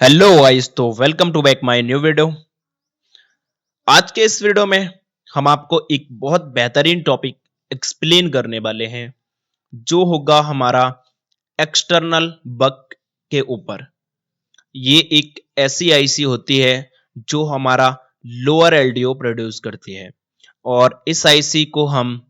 Hello guys, तो welcome to back my new video. आज के इस वीडियो में हम आपको एक बहुत बेहतरीन टॉपिक एक्सप्लेन करने वाले हैं जो होगा हमारा एक्सटर्नल बग के ऊपर। ये एक ऐसी आईसी होती है जो हमारा लोअर एलडीओ प्रोड्यूस करती है और इस आईसी को हम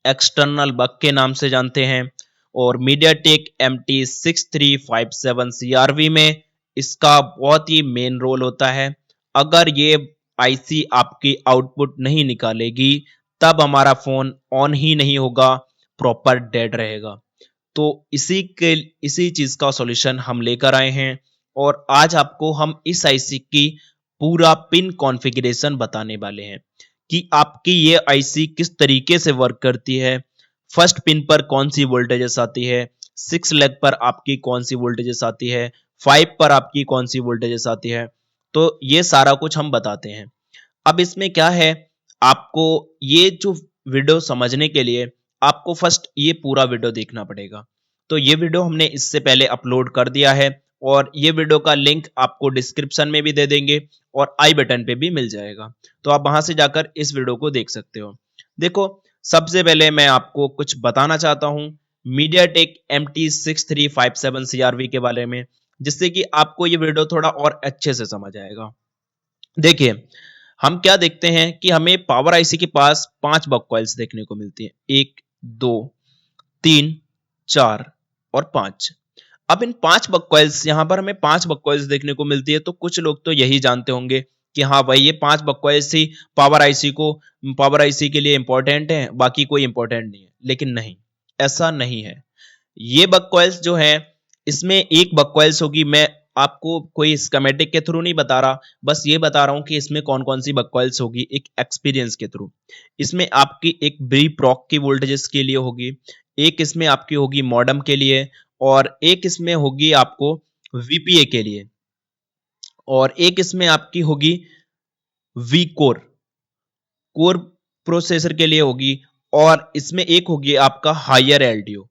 एक्सटर्नल बग के नाम से जानते हैं। और मीडियाटेक MT6357 CRV में इसका बहुत ही मेन रोल होता है। अगर ये आईसी आपकी आउटपुट नहीं निकालेगी तब हमारा फोन ऑन ही नहीं होगा, प्रॉपर डेड रहेगा। तो इसी चीज का सॉल्यूशन हम लेकर आए हैं और आज आपको हम इस आईसी की पूरा पिन कॉन्फ़िगरेशन बताने वाले हैं कि आपकी ये आईसी किस तरीके से वर्क करती है। फर्स्ट पिन पर कौन सी वोल्टेजेस आती है, 6 लेग पर आपकी कौन सी वोल्टेजेस आती है, 5 पर आपकी कौन सी वोल्टेजेस आती है। तो ये सारा कुछ हम बताते हैं। अब इसमें क्या है, आपको ये जो वीडियो समझने के लिए आपको फर्स्ट ये पूरा वीडियो देखना पड़ेगा। तो ये वीडियो हमने इससे पहले अपलोड कर दिया है और ये वीडियो का लिंक आपको डिस्क्रिप्शन में भी दे देंगे और आई बटन पे भी मिल जाएगा, तो आप वहां से जाकर इस वीडियो को देख सकते हो। देखो, सबसे पहले मैं आपको कुछ बताना चाहता हूं मीडियाटेक MT6357 CRV के बारे में, जिससे कि आपको ये वीडियो थोड़ा और अच्छे से समझ आएगा। देखिए, हम क्या देखते हैं कि हमें पावर आईसी के पास 5 बग कॉइल्स देखने को मिलती हैं। 1, 2, 3, 4 और 5। अब इन 5 बग कॉइल्स, यहाँ पर हमें 5 बग कॉइल्स देखने को मिलती है, तो कुछ लोग तो यही जानते होंगे कि हाँ भाई, ये 5 बग कॉइल्स ही पावर आईसी के लिए इंपॉर्टेंट है, बाकी कोई इंपॉर्टेंट नहीं है। लेकिन नहीं, ऐसा नहीं है। ये बग कॉइल्स जो है, इसमें एक बग कॉइल्स होगी। मैं आपको कोई स्कीमेटिक के थ्रू नहीं बता रहा, बस ये बता रहा हूं कि इसमें कौन कौन सी बग कॉइल्स होगी एक एक्सपीरियंस के थ्रू। इसमें आपकी एक ब्री प्रॉक की वोल्टेजेस के लिए होगी, एक इसमें आपकी होगी मॉडम के लिए, और एक इसमें होगी आपको वीपीए के लिए, और एक इसमें आपकी होगी वी कोर प्रोसेसर के लिए होगी, और इसमें एक होगी आपका हायर एलडीओ।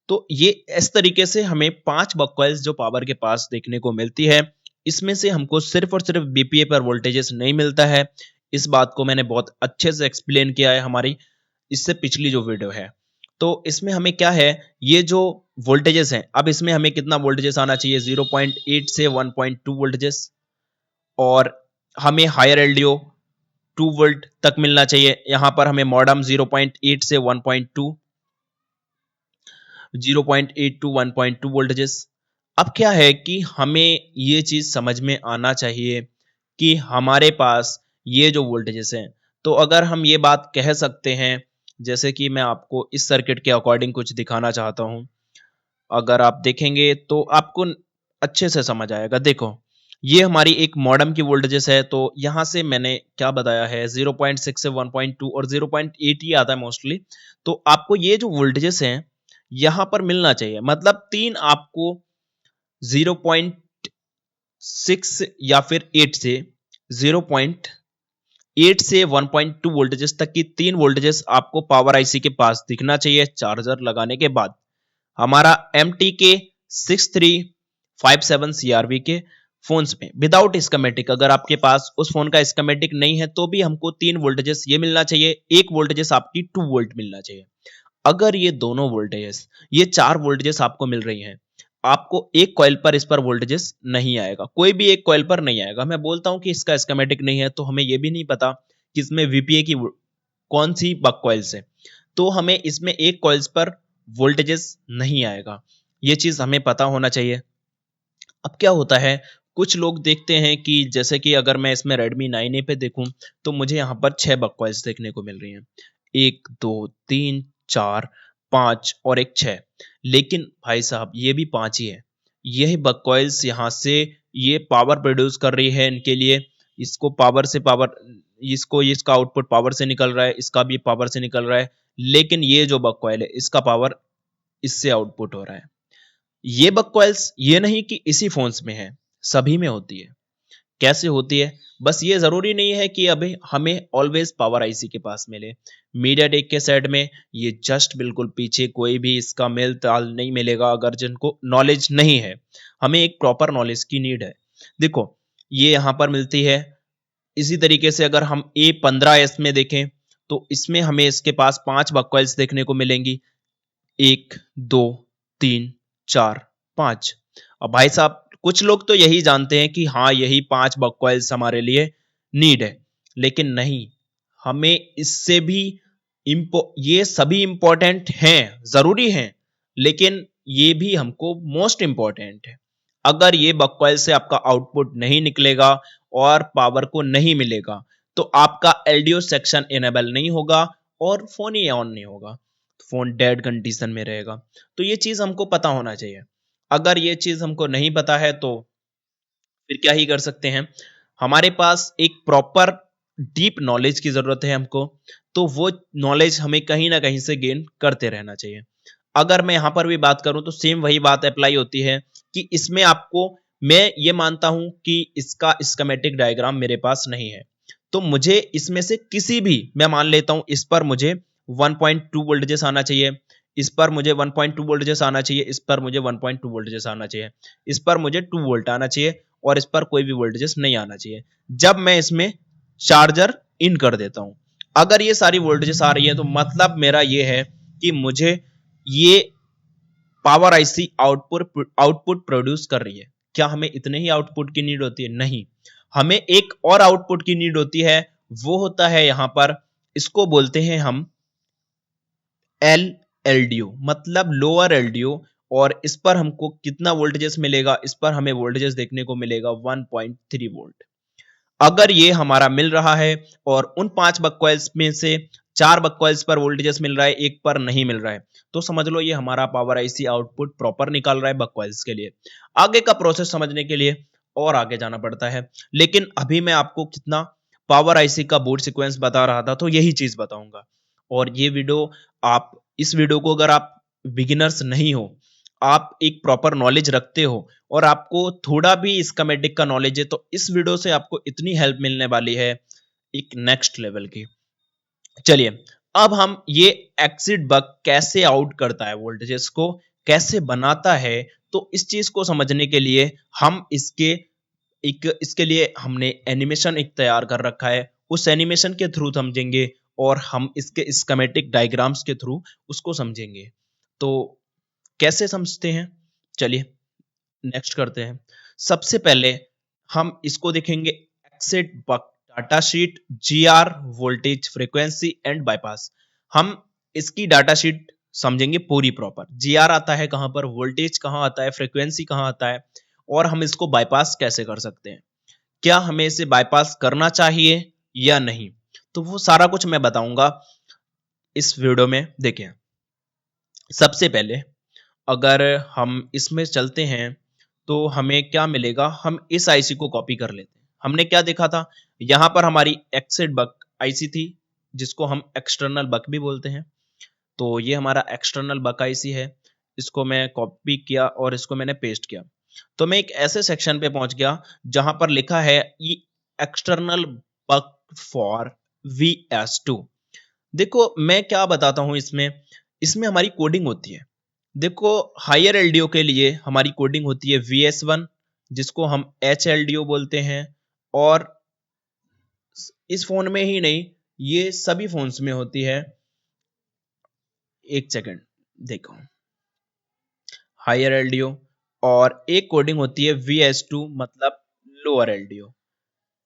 तो ये इस तरीके से हमें 5 बकवाइल्स जो पावर के पास देखने को मिलती है। इसमें से हमको सिर्फ और सिर्फ बीपीए पर वोल्टेजेस नहीं मिलता है। इस बात को मैंने बहुत अच्छे से एक्सप्लेन किया है हमारी इससे पिछली जो वीडियो है। तो इसमें हमें क्या है, ये जो वोल्टेजेस हैं, अब इसमें हमें कितना वोल्टेजेस आना चाहिए, 0.8 से 1.2 वोल्टेजेस, और हमें हायर एलडीओ 2 वोल्ट तक मिलना चाहिए। यहां पर हमें मॉडम 0.8 से 1.2, 0.8 टू 1.2 वोल्टेजेस। अब क्या है कि हमें ये चीज समझ में आना चाहिए कि हमारे पास ये जो वोल्टेजेस हैं, तो अगर हम ये बात कह सकते हैं, जैसे कि मैं आपको इस सर्किट के अकॉर्डिंग कुछ दिखाना चाहता हूं। अगर आप देखेंगे तो आपको अच्छे से समझ आएगा। देखो, ये हमारी एक मॉडम की वोल्टेजेस है, तो यहां से मैंने क्या बताया है, 0.6 से 1.2 और 0.8 ही आता है मोस्टली। तो आपको ये जो वोल्टेजेस हैं यहां पर मिलना चाहिए, मतलब तीन आपको 0.6 या फिर 8 से 0.8 से 1.2 वोल्टेजेस तक की तीन वोल्टेजेस आपको पावर आईसी के पास दिखना चाहिए चार्जर लगाने के बाद। हमारा MTK6357 CRV के फोन्स में विदाउट स्कीमेटिक, अगर आपके पास उस फोन का स्कीमेटिक नहीं है तो भी हमको तीन वोल्टेजेस ये मिलना चाहिए, एक वोल्टेजेस आपकी 2 वोल्ट मिलना चाहिए। अगर ये दोनों वोल्टेजेस, ये 4 वोल्टेजेस आपको मिल रही हैं, आपको एक कॉइल पर इस पर वोल्टेजेस नहीं आएगा, कोई भी एक कॉइल पर नहीं आएगा। मैं बोलता हूं कि इसका स्कीमेटिक नहीं है तो हमें ये भी नहीं पता कि इसमें वीपीए की कौन सी बक कॉइल्स है, तो हमें इसमें एक कॉइल्स पर वोल्टेजेस नहीं आएगा। ये चीज हमें पता होना चाहिए। अब क्या होता है, कुछ लोग देखते हैं कि जैसे कि अगर मैं इसमें Redmi 9A पे देखूं तो मुझे यहाँ पर 6 बक कॉइल्स देखने को मिल रही हैं, 1, 2, 3, 4, 5 और एक 6। लेकिन भाई साहब, ये भी 5 ही है। यही बक कॉइल्स यहाँ से ये पावर प्रोड्यूस कर रही है इनके लिए। इसको पावर से पावर, इसका आउटपुट पावर से निकल रहा है, इसका भी पावर से निकल रहा है। लेकिन ये जो बक कॉइल है इसका पावर इससे आउटपुट हो रहा है। ये बग कॉइल्स ये नहीं कि इसी फोन्स में है, सभी में होती है। कैसे होती है? बस ये जरूरी नहीं है कि अभी हमें ऑलवेज पावर आईसी के पास मिले। मीडियाटेक के साइड में ये जस्ट बिल्कुल पीछे, कोई भी इसका मेल ताल नहीं मिलेगा अगर जिनको नॉलेज नहीं है। हमें एक प्रॉपर नॉलेज की नीड है। देखो ये यहाँ पर मिलती है। इसी तरीके से अगर हम A15S में देखें तो इसमें हमें इसके पास 5 बकवाइल्स देखने को मिलेंगी। 1 2 3 4 5। अब भाई साहब कुछ लोग तो यही जानते हैं कि हाँ यही 5 बकवाइल्स हमारे लिए नीड है, लेकिन नहीं, हमें इससे भी ये सभी इंपॉर्टेंट हैं, जरूरी हैं, लेकिन ये भी हमको मोस्ट इंपॉर्टेंट है। अगर ये बकवाइल से आपका आउटपुट नहीं निकलेगा और पावर को नहीं मिलेगा तो आपका एलडीओ सेक्शन इनेबल नहीं होगा और फोन ही ऑन नहीं होगा, फोन डेड कंडीशन में रहेगा। तो ये चीज हमको पता होना चाहिए। अगर ये चीज हमको नहीं पता है तो फिर क्या ही कर सकते हैं। हमारे पास एक प्रॉपर डीप नॉलेज की जरूरत है हमको, तो वो नॉलेज हमें कहीं ना कहीं से गेन करते रहना चाहिए। अगर मैं यहां पर भी बात करूं तो सेम वही बात अप्लाई होती है कि इसमें आपको, मैं ये मानता हूं कि इसका स्कीमेटिक डायग्राम मेरे पास नहीं है, तो मुझे इसमें से किसी भी, मैं मान लेता हूं इस पर मुझे 1.2 वोल्टेजेस आना चाहिए, इस पर मुझे 1.2 वोल्टेजेस आना चाहिए, इस पर मुझे 1.2 वोल्टेजेस आना चाहिए, इस पर मुझे 2 वोल्ट आना चाहिए और इस पर कोई भी वोल्टेजेस नहीं आना चाहिए। जब मैं इसमें चार्जर इन कर देता हूं, अगर ये सारी वोल्टेजेस आ रही है तो मतलब मेरा ये है कि मुझे ये पावर आईसी आउटपुट प्रोड्यूस कर रही है। क्या हमें इतने ही आउटपुट की नीड होती है? नहीं, हमें एक और आउटपुट की नीड होती है। वो होता है यहां पर, इसको बोलते हैं हम एलएलडीओ, मतलब लोअर एलडीओ। और इस पर हमको कितना वोल्टेजेस मिलेगा? इस पर हमें वोल्टेजेस देखने को मिलेगा 1.3 वोल्ट। अगर ये हमारा मिल रहा है और उन 5 बकवाइल्स में से 4 बकवाइल्स पर वोल्टेजेस मिल रहा है, एक पर नहीं मिल रहा है, तो समझ लो ये हमारा पावर आईसी आउटपुट प्रॉपर निकाल रहा है बकवाइल्स के लिए। आगे का प्रोसेस समझने के लिए और आगे जाना पड़ता है, लेकिन अभी मैं आपको कितना पावर आईसी का बूट सीक्वेंस बता रहा था तो यही चीज बताऊंगा। और ये वीडियो, आप इस वीडियो को अगर आप बिगिनर्स नहीं हो, आप एक प्रॉपर नॉलेज रखते हो और आपको थोड़ा भी स्कीमेटिक का नॉलेज है, तो इस वीडियो से आपको इतनी हेल्प मिलने वाली है एक नेक्स्ट लेवल की। चलिए अब हम ये एक्सिट बग कैसे आउट करता है, वोल्टेजेस को कैसे बनाता है, तो इस चीज को समझने के लिए हम इसके लिए हमने एनिमेशन एक तैयार कर रखा है, उस एनिमेशन के थ्रू समझेंगे और हम इसके स्कीमेटिक डायग्राम्स के थ्रू उसको समझेंगे। तो कैसे समझते हैं, चलिए नेक्स्ट करते हैं। सबसे पहले हम इसको देखेंगे, exit buck data sheet, GR voltage frequency and bypass. हम इसकी डाटा शीट समझेंगे पूरी प्रॉपर। जीआर आता है कहां पर, वोल्टेज कहां आता है, फ्रीक्वेंसी कहां आता है, और हम इसको बाईपास कैसे कर सकते हैं, क्या हमें इसे बाईपास करना चाहिए या नहीं, तो वो सारा कुछ मैं बताऊंगा इस वीडियो में। देखिए सबसे पहले अगर हम इसमें चलते हैं तो हमें क्या मिलेगा, हम इस आईसी को कॉपी कर लेते हैं। हमने क्या देखा था, यहां पर हमारी एक्सिट बक आईसी थी जिसको हम एक्सटर्नल बक भी बोलते हैं। तो ये हमारा एक्सटर्नल बक आईसी है, इसको मैं कॉपी किया और इसको मैंने पेस्ट किया। तो मैं एक ऐसे सेक्शन पे पहुंच गया जहां पर लिखा है एक्सटर्नल बक फॉर VS2। देखो मैं क्या बताता हूं, इसमें इसमें हमारी कोडिंग होती है। देखो हायर एलडीओ के लिए हमारी कोडिंग होती है VS1, जिसको हम HLDO बोलते हैं। और इस फोन में ही नहीं, ये सभी फोन्स में होती है। एक सेकंड देखो, हायर एलडीओ और एक कोडिंग होती है VS2, मतलब लोअर एलडीओ।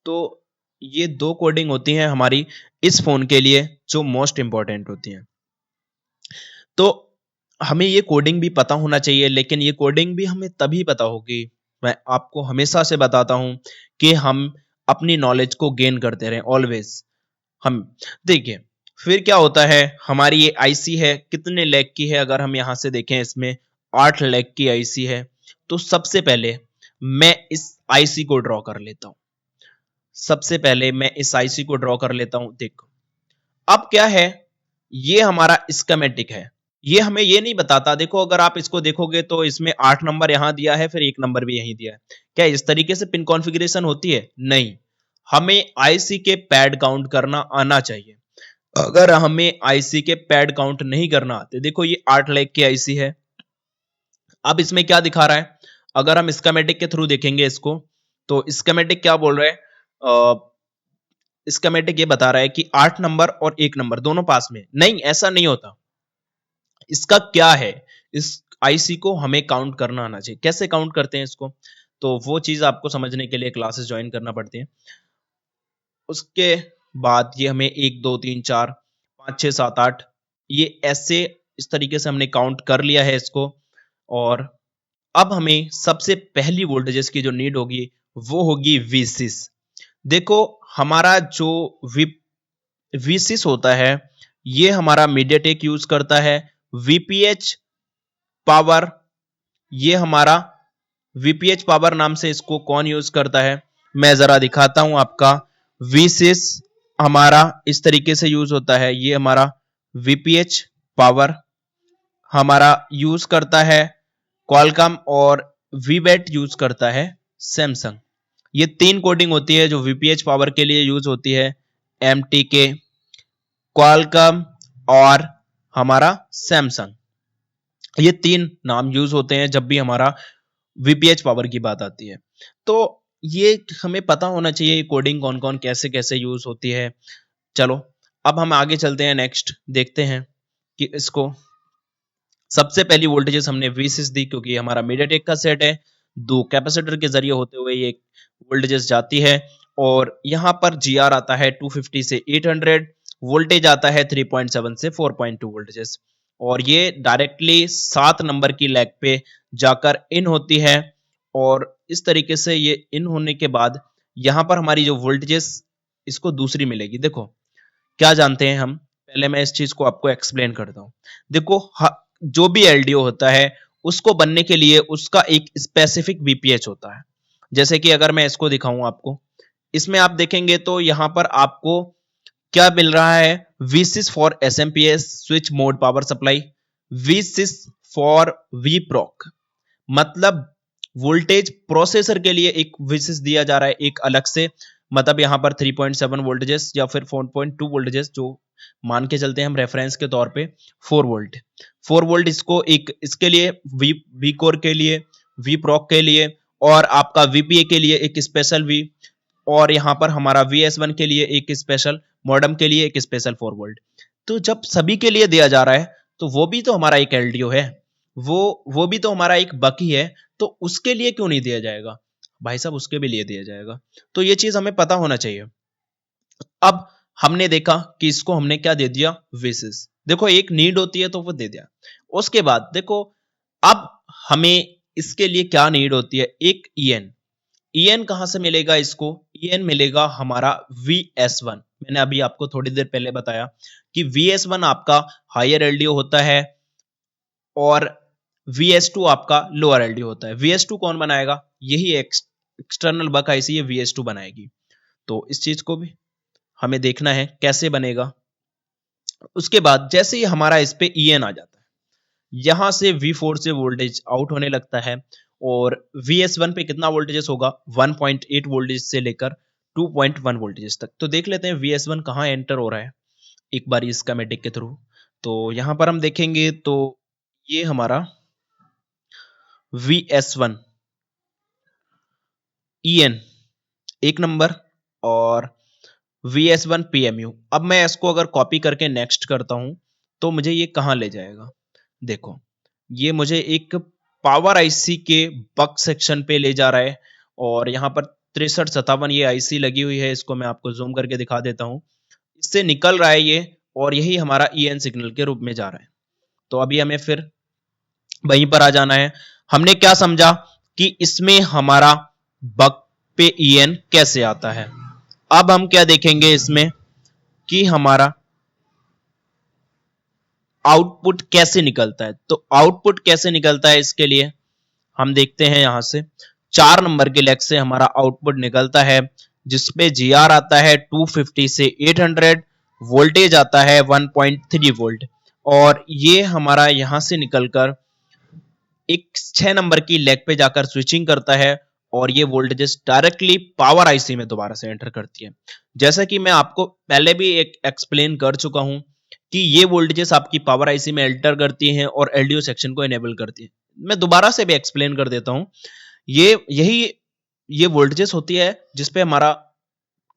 तो ये दो कोडिंग होती हैं हमारी इस फोन के लिए जो मोस्ट इंपॉर्टेंट होती हैं। तो हमें ये कोडिंग भी पता होना चाहिए, लेकिन ये कोडिंग भी हमें तभी पता होगी, मैं आपको हमेशा से बताता हूं कि हम अपनी नॉलेज को गेन करते रहें ऑलवेज। हम देखिए फिर क्या होता है, हमारी ये आईसी है कितने लैख की है, अगर हम यहां से देखें इसमें 8 लाख की आईसी है। तो सबसे पहले मैं इस आईसी को ड्रॉ कर लेता हूं, सबसे पहले मैं इस आईसी को ड्रॉ कर लेता हूं। देखो अब क्या है, ये हमारा स्कीमेटिक है, ये हमें ये नहीं बताता। देखो अगर आप इसको देखोगे तो इसमें 8 नंबर यहाँ दिया है, फिर 1 नंबर भी यहीं दिया है। क्या इस तरीके से पिन कॉन्फ़िगरेशन होती है? नहीं। हमें आईसी के पैड काउंट करना आना चाहिए। अगर हमें आईसी के पैड काउंट नहीं करना आते, देखो ये 8 लाख की आईसी है। अब इसमें क्या दिखा रहा है? अगर हम स्कीमेटिक के थ्रू देखेंगे इसको, तो स्कीमेटिक क्या बोल रहा है? स्कीमेटिक ये बता रहा है कि 8 नंबर और 1 नंबर दोनों पास में। नहीं, ऐसा नहीं होता। इसका क्या है? इस आईसी को हमें काउंट करना आना चाहिए। कैसे काउंट करते हैं इसको? तो वो चीज आपको समझने के लिए क्लासेस ज्वाइन करना पड़ती है। उसके बाद ये हमें 1 2 3 4 5 6 7 8 ये ऐसे इस तरीके से हमने काउंट कर लिया है इसको। और अब हमें सबसे पहली वोल्टेजेस की जो नीड होगी वो होगी V6। देखो हमारा जो V6 होता है ये हमारा मीडियाटेक यूज करता है। VPH पावर, ये हमारा VPH पावर नाम से इसको कौन यूज करता है? मैं जरा दिखाता हूं आपका। V6 हमारा इस तरीके से यूज होता है। ये हमारा VPH पावर हमारा यूज करता है क्वालकॉम, और वीबेट यूज करता है सैमसंग। ये 3 कोडिंग होती है जो VPH पावर के लिए यूज होती है। MTK, क्वालकॉम और हमारा सैमसंग, ये 3 नाम यूज होते हैं जब भी हमारा VPH पावर की बात आती है। तो ये हमें पता होना चाहिए कोडिंग कौन कौन कैसे कैसे यूज होती है। चलो अब हम आगे चलते हैं, नेक्स्ट देखते हैं कि इसको सबसे पहली वोल्टेजेस हमने V6 दी क्योंकि हमारा मीडियाटेक का सेट है। 2 कैपेसिटर के जरिए होते हुए ये वोल्टेजेस जाती है, और यहाँ पर GR आता है 250 से 800, वोल्टेज आता है 3.7 से 4.2 वोल्टेजेस, और ये डायरेक्टली 7 नंबर की लैग पे जाकर इन होती है। और इस तरीके से ये इन होने के बाद यहाँ पर हमारी जो वोल्टेजेस इसको दूसरी मिलेगी। देखो क्या जानते हैं हम, पहले मैं इस चीज को आपको एक्सप्लेन करता हूँ। देखो जो भी LDO होता है उसको बनने के लिए उसका एक स्पेसिफिक VPH होता है। जैसे कि अगर मैं इसको दिखाऊं आपको, इसमें आप देखेंगे तो यहां पर आपको क्या मिल रहा है? V6 for SMPS switch mode power supply, V6 for VPROC, मतलब वोल्टेज प्रोसेसर के लिए एक V6 दिया जा रहा है एक अलग से। मतलब यहां पर 3.7 वोल्टेजेस या फिर 4.2 वोल्टेजेस जो मान के चलते हैं हम रेफरेंस के तौर पे 4 वोल्ट इसको एक इसके लिए वी कोर के लिए, VPROC के लिए, और आपका VPA के लिए एक स्पेशल V, और यहाँ पर हमारा VS1 के लिए एक स्पेशल, मॉडम के लिए एक स्पेशल 4 वोल्ट। तो जब सभी के लिए दिया जा रहा है तो वो भी तो हमारा एक LDO है, वो भी तो हमारा एक बक ही है, तो उसके लिए क्यों नहीं दिया जाएगा? भाई साहब उसके भी लिए दिया जाएगा। तो ये चीज हमें पता होना चाहिए। अब हमने देखा कि इसको हमने क्या दे दिया? V6। देखो एक नीड होती है तो वो दे दिया। उसके बाद देखो अब हमें इसके लिए क्या नीड होती है? एक EN कहां से मिलेगा इसको? EN मिलेगा हमारा VS1। मैंने अभी आपको थोड़ी देर पहले बताया कि VS1 आपका हायर LDO होता है और VS2 आपका लोअर LDO होता है। VS2 कौन बनाएगा? यही एक्सटर्नल बक आईसी ये VS2 बनाएगी। तो इस चीज को भी हमें देखना है कैसे बनेगा। उसके बाद जैसे ही हमारा इस पे EN आ जाता है, यहां से V4 से वोल्टेज आउट होने लगता है, और VS1 पे कितना वोल्टेजेस होगा? 1.8 वोल्टेज से लेकर 2.1 वोल्टेजेस तक। तो देख लेते हैं VS1 कहां एंटर हो रहा है एक बार इस स्कीमेटिक के थ्रू। तो यहां पर हम देखेंगे तो ये हमारा VS1 EN 1 नंबर और VS1 PMU। अब मैं इसको अगर कॉपी करके नेक्स्ट करता हूं तो मुझे ये कहां ले जाएगा? देखो ये मुझे एक पावर आईसी के बक सेक्शन पे ले जा रहा है, और यहाँ पर 6357 ये आईसी लगी हुई है। इसको मैं आपको जूम करके दिखा देता हूँ। इससे निकल रहा है ये, और यही हमारा EN सिग्नल के रूप में जा रहा है। तो अभी हमें फिर वहीं पर आ जाना है। हमने क्या समझा कि इसमें हमारा बक पे EN कैसे आता है। अब हम क्या देखेंगे इसमें कि हमारा आउटपुट कैसे निकलता है। तो आउटपुट कैसे निकलता है इसके लिए हम देखते हैं। यहां से 4 नंबर के लेग से हमारा आउटपुट निकलता है, जिसपे GR आता है 250 से 800, वोल्टेज आता है 1.3 वोल्ट। और ये हमारा यहां से निकलकर एक 6 नंबर की लेग पे जाकर स्विचिंग करता है और ये वोल्टेजेस डायरेक्टली पावर आईसी में दोबारा से एंटर करती है। जैसा कि मैं आपको पहले भी एक एक्सप्लेन कर चुका हूं कि ये वोल्टेजेस आपकी पावर आईसी में एंटर करती हैं और एलडीओ सेक्शन को एनेबल करती है। मैं दोबारा से भी एक्सप्लेन कर देता हूं। ये वोल्टेजेस होती है जिसपे हमारा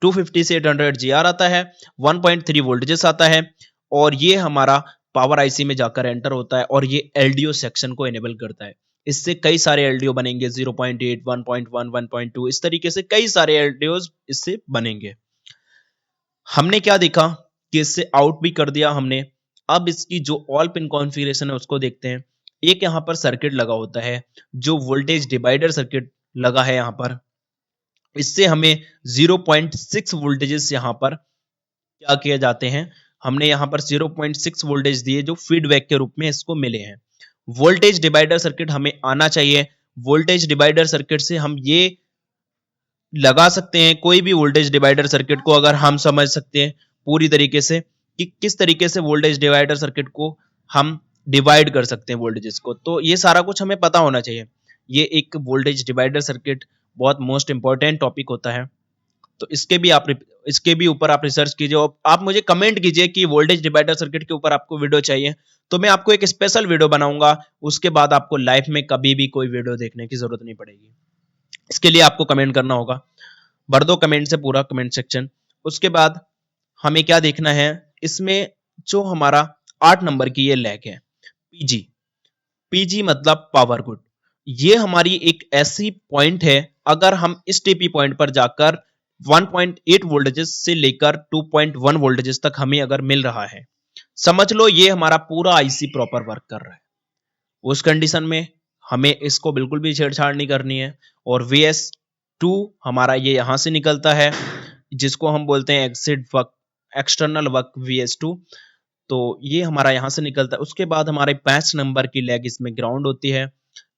250 से 800 जीआर आता है, 1.3 वोल्टेजेस आता है और ये हमारा पावर आईसी में जाकर एंटर होता है और ये एलडीओ सेक्शन को एनेबल करता है। इससे कई सारे एलडीओ बनेंगे, 0.8, 1.1, 1.2, इस तरीके से कई सारे एलडीओ इससे बनेंगे। हमने क्या देखा कि इससे आउट भी कर दिया हमने। अब इसकी जो ऑल पिन कॉन्फ़िगरेशन है उसको देखते हैं। एक यहाँ पर सर्किट लगा होता है जो वोल्टेज डिवाइडर सर्किट लगा है यहाँ पर। इससे हमें 0.6 वोल्टेजेस यहाँ पर क्या किए जाते हैं, हमने यहाँ पर 0.6 वोल्टेज दिए जो फीडबैक के रूप में इसको मिले हैं। वोल्टेज डिवाइडर सर्किट हमें आना चाहिए। वोल्टेज डिवाइडर सर्किट से हम ये लगा सकते हैं, कोई भी वोल्टेज डिवाइडर सर्किट को अगर हम समझ सकते हैं पूरी तरीके से कि किस तरीके से वोल्टेज डिवाइडर सर्किट को हम डिवाइड कर सकते हैं वोल्टेजेस को, तो ये सारा कुछ हमें पता होना चाहिए। ये एक वोल्टेज डिवाइडर सर्किट बहुत मोस्ट इंपॉर्टेंट टॉपिक होता है, तो इसके भी ऊपर आप रिसर्च कीजिए और आप मुझे कमेंट कीजिए कि वोल्टेज डिवाइडर सर्किट के ऊपर आपको वीडियो चाहिए, तो मैं आपको एक स्पेशल वीडियो बनाऊंगा। उसके बाद आपको लाइफ में कभी भी कोई वीडियो देखने की जरूरत नहीं पड़ेगी। इसके लिए आपको कमेंट करना होगा, भर दो कमेंट से पूरा कमेंट सेक्शन। उसके बाद हमें क्या देखना है, इसमें जो हमारा 8 नंबर की ये लैग है पीजी, पीजी मतलब पावर गुड। ये हमारी एक ऐसी पॉइंट है, अगर हम इस टीपी पॉइंट पर जाकर 1.8 वोल्टेजेस से लेकर 2.1 वोल्टेजेस तक हमें अगर मिल रहा है, समझ लो ये हमारा पूरा आईसी प्रॉपर वर्क कर रहा है। उस कंडीशन में हमें इसको बिल्कुल भी छेड़छाड़ नहीं करनी है। और VS2 हमारा ये यहां से निकलता है जिसको हम बोलते हैं exit work, external work VS2। तो ये हमारा यहां से निकलता है। उसके बाद हमारे 5 नंबर की लेग इसमें ग्राउंड होती है,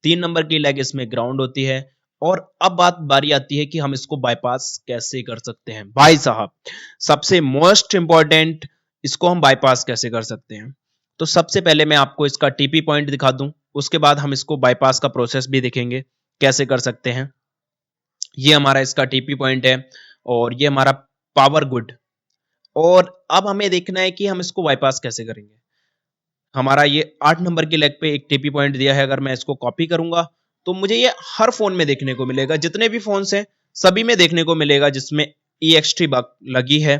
3 नंबर की लेग इसमें ग्राउंड होती है। और अब बारी आती है कि हम इसको बाईपास कैसे कर सकते हैं। भाई साहब, सबसे मोस्ट इंपॉर्टेंट, इसको हम बाईपास कैसे कर सकते हैं। तो सबसे पहले मैं आपको इसका टीपी पॉइंट दिखा दूं, उसके बाद हम इसको बाईपास का प्रोसेस भी देखेंगे कैसे कर सकते हैं। ये हमारा इसका टीपी पॉइंट है और ये हमारा पावर गुड। और अब हमें देखना है कि हम इसको बाईपास कैसे करेंगे। हमारा ये 8 नंबर की लेग पे एक टीपी पॉइंट दिया है, अगर मैं इसको कॉपी करूंगा तो मुझे ये हर फोन में देखने को मिलेगा, जितने भी फोन हैं सभी में देखने को मिलेगा जिसमें EXT बग लगी है।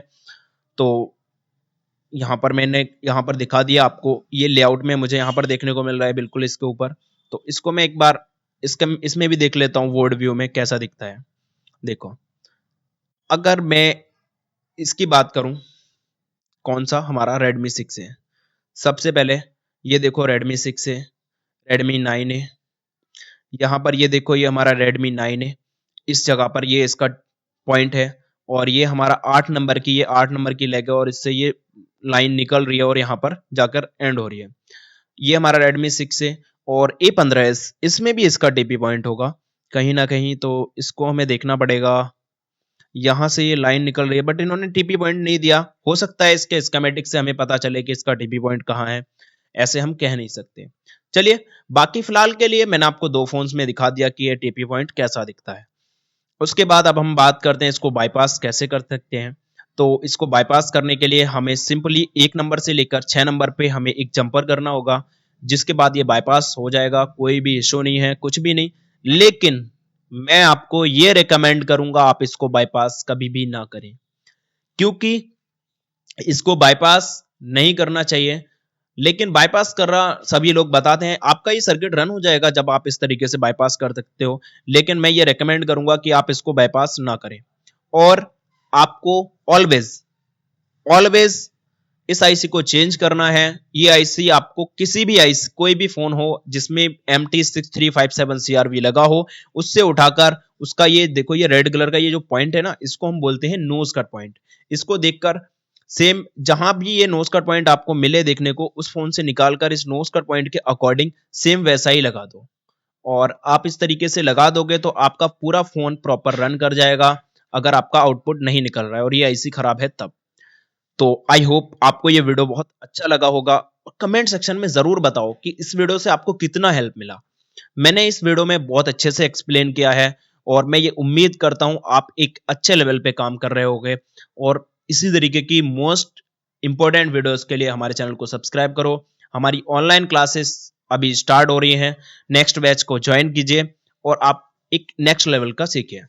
तो यहाँ पर मैंने यहाँ पर दिखा दिया आपको, ये लेआउट में मुझे यहाँ पर देखने को मिल रहा है बिल्कुल इसके ऊपर। तो इसको मैं एक बार इसमें भी देख लेता हूँ वर्ड व्यू में कैसा दिखता है। देखो, अगर मैं इसकी बात करूं, कौन सा हमारा Redmi 6 है। सबसे पहले ये देखो Redmi 6 है, Redmi 9 है, यहाँ पर ये देखो ये हमारा Redmi 9 है, इस जगह पर ये इसका पॉइंट है। और ये हमारा 8 नंबर की, ये 8 नंबर की लेग है और इससे ये लाइन निकल रही है और यहाँ पर जाकर एंड हो रही है। ये हमारा Redmi 6 है। और A15s, इसमें भी इसका टीपी पॉइंट होगा कहीं ना कहीं, तो इसको हमें देखना पड़ेगा। यहाँ से ये लाइन निकल रही है बट इन्होंने टीपी पॉइंट नहीं दिया। हो सकता है इसके स्कीमेटिक से हमें पता चले कि इसका टीपी पॉइंट कहाँ है, ऐसे हम कह नहीं सकते। चलिए, बाकी फिलहाल के लिए मैंने आपको 2 फोन्स में दिखा दिया कि ये टीपी पॉइंट कैसा दिखता है। उसके बाद अब हम बात करते हैं इसको बाईपास कैसे कर सकते हैं। तो इसको बाईपास करने के लिए हमें सिंपली 1 नंबर से लेकर 6 नंबर पे हमें एक जंपर करना होगा, जिसके बाद ये बाईपास हो जाएगा, कोई भी इशू नहीं है, कुछ भी नहीं। लेकिन मैं आपको ये रिकमेंड करूंगा आप इसको बाईपास कभी भी ना करें, क्योंकि इसको बाईपास नहीं करना चाहिए। लेकिन बाईपास कर रहा सभी लोग बताते हैं, आपका ये सर्किट रन हो जाएगा जब आप इस तरीके से बाईपास कर सकते हो। लेकिन मैं ये रेकमेंड करूंगा कि आप इसको बाईपास ना करें। और आपको ऑलवेज ऑलवेज इस आईसी को चेंज करना है। ये आईसी आपको किसी भी आईसी, कोई भी फोन हो जिसमें MT6357 CRV लगा हो, उससे उठाकर उसका ये देखो, ये रेड कलर का ये जो पॉइंट है ना, इसको हम बोलते हैं नोज कट पॉइंट। इसको देखकर सेम जहां भी ये नोज कट पॉइंट आपको मिले देखने को, उस फोन से निकालकर इस नोज कट पॉइंट के अकॉर्डिंग सेम वैसा ही लगा दो। और आप इस तरीके से लगा दोगे तो आपका पूरा फोन प्रॉपर रन कर जाएगा, अगर आपका आउटपुट नहीं निकल रहा है और ये आईसी खराब है तब। तो आई होप आपको ये वीडियो बहुत अच्छा लगा होगा। और कमेंट सेक्शन में जरूर बताओ कि इस वीडियो से आपको कितना हेल्प मिला। मैंने इस वीडियो में बहुत अच्छे से एक्सप्लेन किया है और मैं ये उम्मीद करता हूं आप एक अच्छे लेवल पे काम कर रहे होगे। और इसी तरीके की मोस्ट इंपॉर्टेंट वीडियोस के लिए हमारे चैनल को सब्सक्राइब करो। हमारी ऑनलाइन क्लासेस अभी स्टार्ट हो रही हैं, नेक्स्ट बैच को ज्वाइन कीजिए और आप एक नेक्स्ट लेवल का सीखिए।